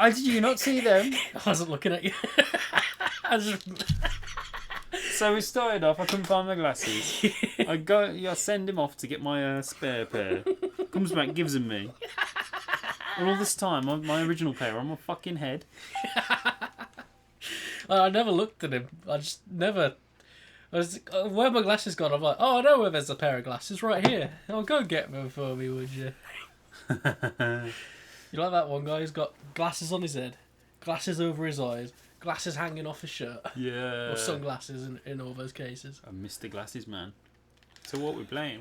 Did you not see them? I wasn't looking at you. I just... So we started off, I couldn't find my glasses. I send him off to get my spare pair. Comes back, gives them me. And all this time, my original pair on my fucking head. I never looked at him. I just never... where my glasses gone? I'm like, oh, I know where there's a pair of glasses right here. Oh, go get them for me, would you? You like that one guy who's got glasses on his head, glasses over his eyes, glasses hanging off his shirt. Yeah. Or sunglasses in all those cases. I missed the glasses, man. So what we playing?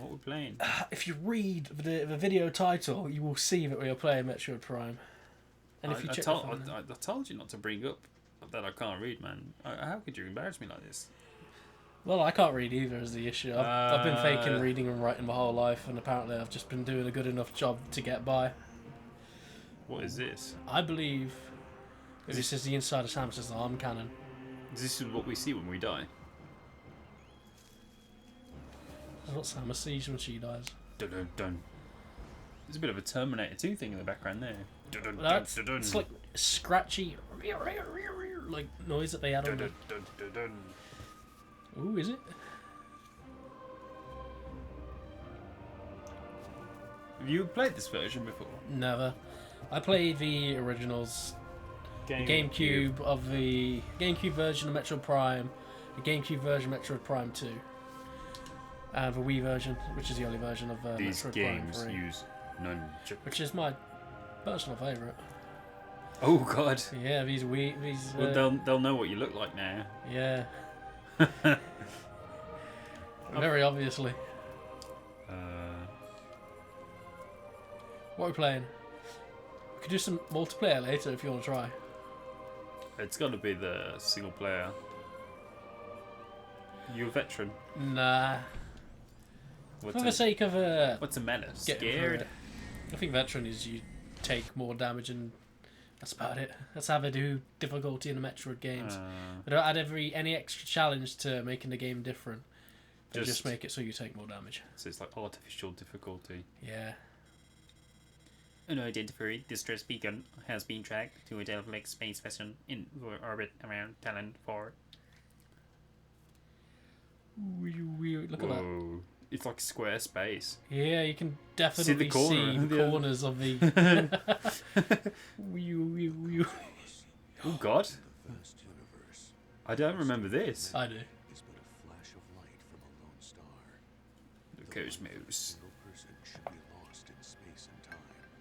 If you read the video title, you will see that we are playing Metroid Prime. And if you check I told you not to bring up that I can't read, man. How could you embarrass me like this? Well, I can't read either is the issue. I've been faking reading and writing my whole life, and apparently I've just been doing a good enough job to get by. What is this? I believe this is the inside of Samus's arm cannon. This is what we see when we die. That's what Samus sees when she dies. Dun dun dun. There's a bit of a Terminator 2 thing in the background there. Dun, dun, That's, dun, dun, dun. it's like scratchy like noise that they had on Dun, it. dun, dun, dun, dun. Ooh, is it? Have you played this version before? Never. I played the originals. The GameCube of the GameCube version of Metroid Prime, the GameCube version of Metroid Prime 2, and the Wii version, which is the only version of These Metroid games Prime 3, use nunchuck. which is my personal favourite. Oh god. Yeah, these Wii, Well, they'll know what you look like now. yeah, very obviously. What are we playing? We could do some multiplayer later if you want to try. It's got to be the single player. You a veteran? Nah. For the sake of what's the matter? getting through Scared? it. I think veteran is you take more damage and that's about it. That's how they do difficulty in the Metroid games. They don't add any extra challenge to making the game different. They just make it so you take more damage. So it's like artificial difficulty. Yeah. Unidentified distress beacon has been tracked to a Delphic space station in orbit around Talon 4. Look at that. It's like square space. Yeah, you can definitely corner. see the corners of the... Oh god. I don't remember this. I do. The cosmos.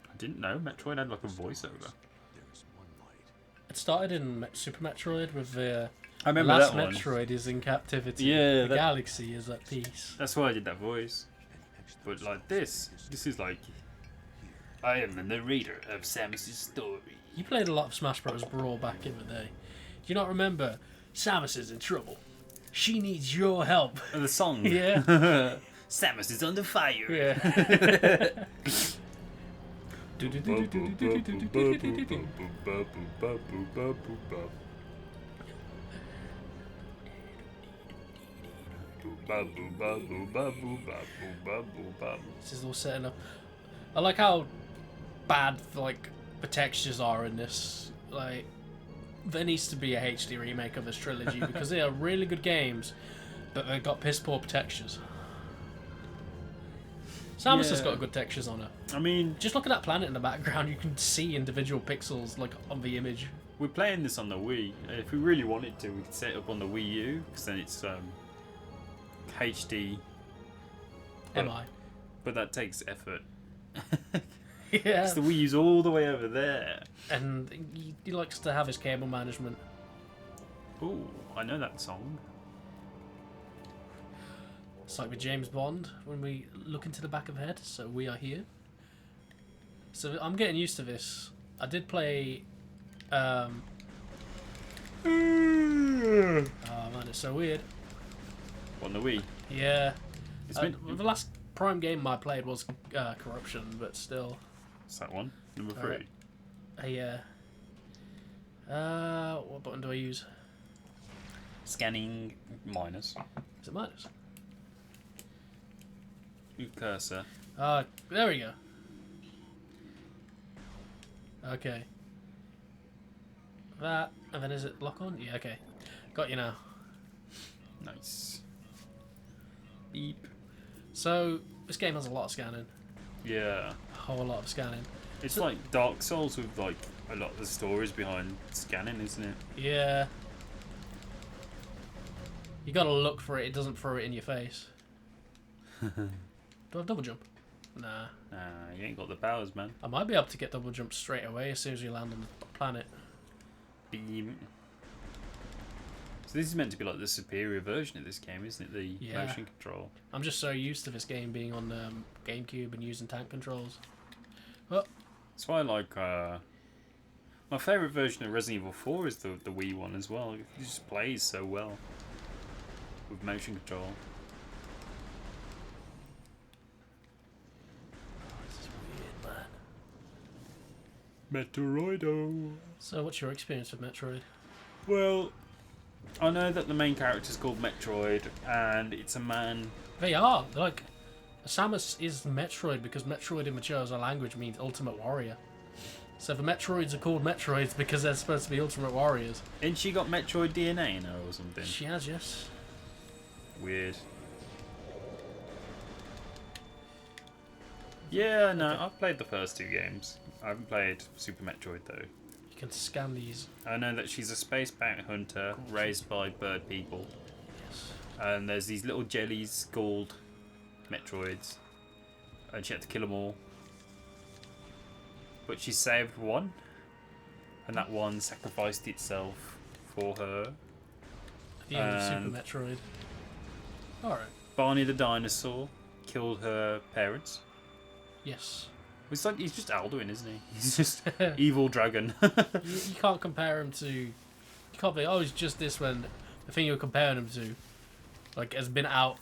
I didn't know Metroid had like a voiceover. It started in Super Metroid with the I remember last that one. Metroid is in captivity. Yeah, the galaxy is at peace. That's why I did that voice. But like this is like, I am the narrator of Samus's story. You played a lot of Smash Bros. Brawl back in the day. Do you not remember? Samus is in trouble. She needs your help. Oh, the song. Yeah. Samus is under fire. Yeah. This is all setting up. I like how bad like the textures are in this. Like, there needs to be a HD remake of this trilogy because they are really good games, but they've got piss poor textures. Samus has got good textures on her. I mean, Just look at that planet in the background. You can see individual pixels like on the image. we're playing this on the Wii. If we really wanted to, we could set it up on the Wii U because then it's HD. MI. But that takes effort. Yeah. It's the Wii U's all the way over there. And he likes to have his cable management. Ooh, I know that song. It's like with James Bond when we look into the back of the head. So we are here. So I'm getting used to this. I did play. Oh man, it's so weird. On the Wii. Yeah. It's meant, The last Prime game I played was Corruption, but still. It's that one. Number 3. Yeah. What button do I use? Scanning minus. Is it minus? Cursor. There we go. Okay. That, and then is it lock on? Yeah, okay. Got you now. Nice. Beep. So, this game has a lot of scanning. Yeah. A whole lot of scanning. It's like Dark Souls with like a lot of the stories behind scanning, isn't it? Yeah. You gotta look for it, it doesn't throw it in your face. Do I have double jump? Nah. Nah, you ain't got the powers, man. I might be able to get double jump straight away as soon as we land on the planet. Beam. So this is meant to be like the superior version of this game, isn't it? The motion control. I'm just so used to this game being on GameCube and using tank controls. Oh. That's why I like... my favourite version of Resident Evil 4 is the Wii one as well. It just plays so well with motion control. This is weird, man. Metroido. So what's your experience with Metroid? Well, I know that the main character is called Metroid, and it's a man. They are. Like, Samus is Metroid because Metroid in Macho's language means Ultimate Warrior. So the Metroids are called Metroids because they're supposed to be Ultimate Warriors. Ain't she got Metroid DNA in her or something? She has, yes. Weird. Yeah, no, I've played the first two games. I haven't played Super Metroid though. You can scan these. I know that she's a space bounty hunter raised by bird people. Yes. And there's these little jellies called Metroids. And she had to kill them all. But she saved one. And that one sacrificed itself for her. At the end of Super Metroid. Alright. Barney the dinosaur killed her parents. Yes. It's like he's just Alduin, isn't he? He's just evil dragon. You can't compare him to. You can't be. Oh, he's just this when the thing you're comparing him to, like, has been out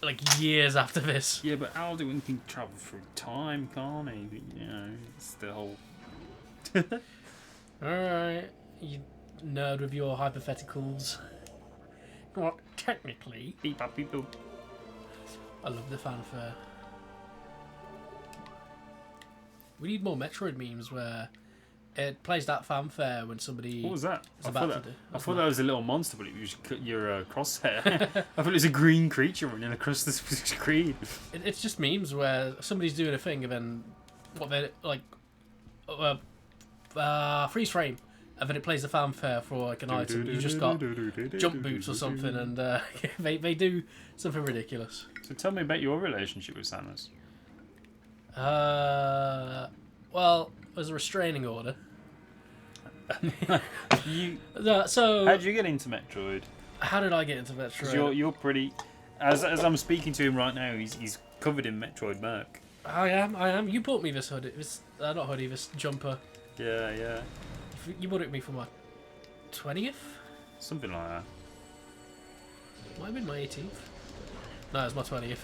like years after this. Yeah, but Alduin can travel through time, can't he? You know, it's the whole. Alright, you nerd with your hypotheticals. Not technically. Beep, bop, beep, boop. I love the fanfare. We need more Metroid memes where it plays that fanfare when somebody. What was that? is about to do. I thought that was a little monster, but it was your crosshair. I thought it was a green creature running across the screen. It's just memes where somebody's doing a thing and then what they like, freeze frame, and then it plays the fanfare for like an item. You just got jump boots or something, and they do something ridiculous. So tell me about your relationship with Samus. Well, there's a restraining order. So how did you get into Metroid? How did I get into Metroid? 'Cause you're pretty. As I'm speaking to him right now, he's covered in Metroid merc. I am. You bought me this hoodie. This not hoodie. This jumper. Yeah. You bought it me for my 20th. Something like that. Might have been my 18th. No, it's my 20th.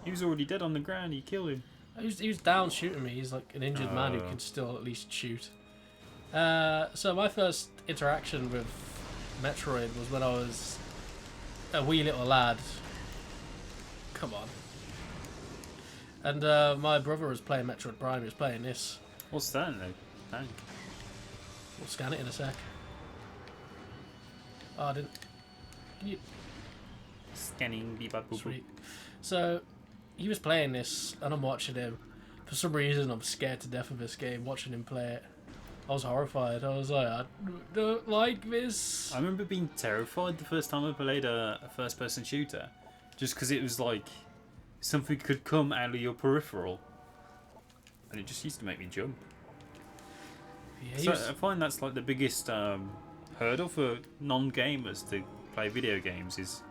He was already dead on the ground. You killed him. He was down shooting me. He's like an injured man who can still at least shoot. So my first interaction with Metroid was when I was a wee little lad. Come on. And my brother was playing Metroid Prime. He was playing this. What's that in the tank? We'll scan it in a sec. Oh, I didn't. Can you? Scanning. Beep, bop, boop, Sweet. So he was playing this, and I'm watching him. For some reason, I'm scared to death of this game. Watching him play it, I was horrified. I was like, I don't like this. I remember being terrified the first time I played a first-person shooter, just because it was like something could come out of your peripheral, and it just used to make me jump. Yeah, So I find that's like the biggest hurdle for non-gamers to play video games is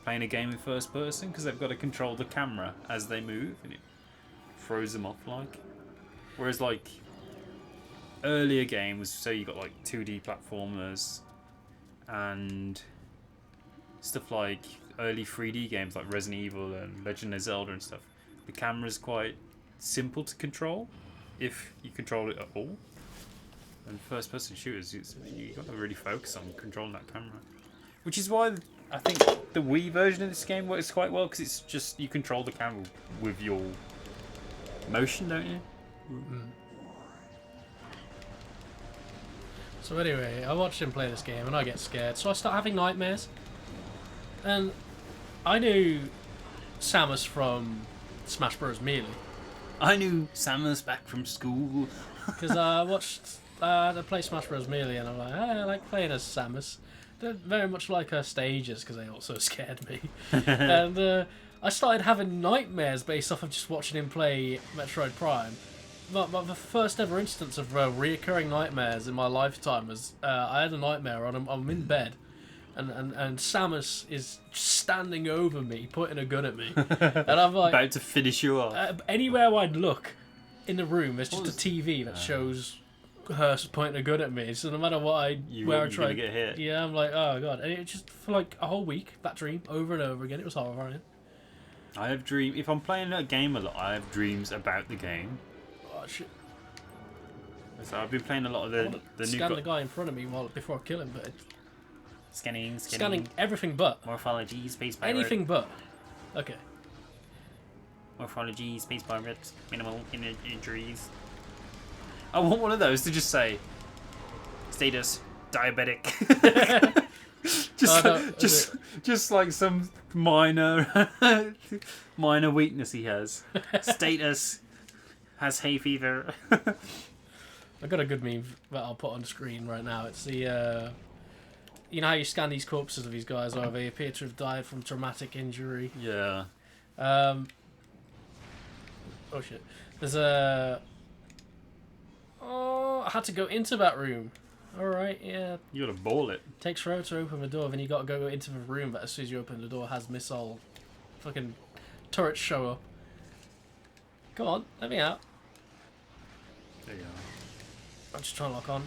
playing a game in first person, because they've got to control the camera as they move, and it throws them off like. Whereas like earlier games, so you got like 2D platformers and stuff like early 3D games like Resident Evil and Legend of Zelda and stuff, the camera's quite simple to control if you control it at all. And first person shooters, you got to really focus on controlling that camera, which is why I think the Wii version of this game works quite well, because it's just you control the camera with your motion, don't you? So anyway, I watched him play this game and I get scared, so I start having nightmares. And I knew Samus from Smash Bros. Melee. I knew Samus back from school. Because I watched they play Smash Bros. Melee and I'm like, I like playing as Samus. They're very much like her stages because they also scared me. And I started having nightmares based off of just watching him play Metroid Prime. But the first ever instance of reoccurring nightmares in my lifetime was I had a nightmare I'm in bed and Samus is standing over me pointing a gun at me and I'm like About to finish you off. Anywhere I'd look in the room there's just a TV that shows her pointing a gun at me, so no matter what You're gonna get hit. yeah, I'm like, oh god. And it just for like a whole week, that dream over and over again. It was horrifying. I have dreams. If I'm playing a game a lot, I have dreams about the game. Oh shit. So I've been playing a lot of the new. Scan the guy in front of me before I kill him, but Scanning everything but morphology, space pirate. anything but. Okay. Morphology, space pirates, minimal injuries. I want one of those to just say status diabetic. just like some minor weakness he has. Status has hay fever. I got a good meme that I'll put on the screen right now. It's the you know how you scan these corpses of these guys where they appear to have died from traumatic injury. Yeah. Oh shit. There's a I had to go into that room. Alright, yeah. You gotta ball it. Takes forever to open the door, then you gotta go into the room that as soon as you open the door has missile fucking turrets show up. Come on, let me out. There you I'm just trying to lock on.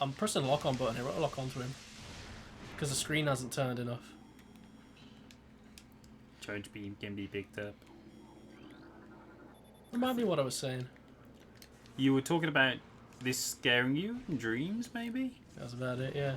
I'm pressing the lock on button here, I'll lock onto him. Because the screen hasn't turned enough. Charge beam can be picked up. Remind me what I was saying. You were talking about this scaring you in dreams, maybe? That's about it, yeah.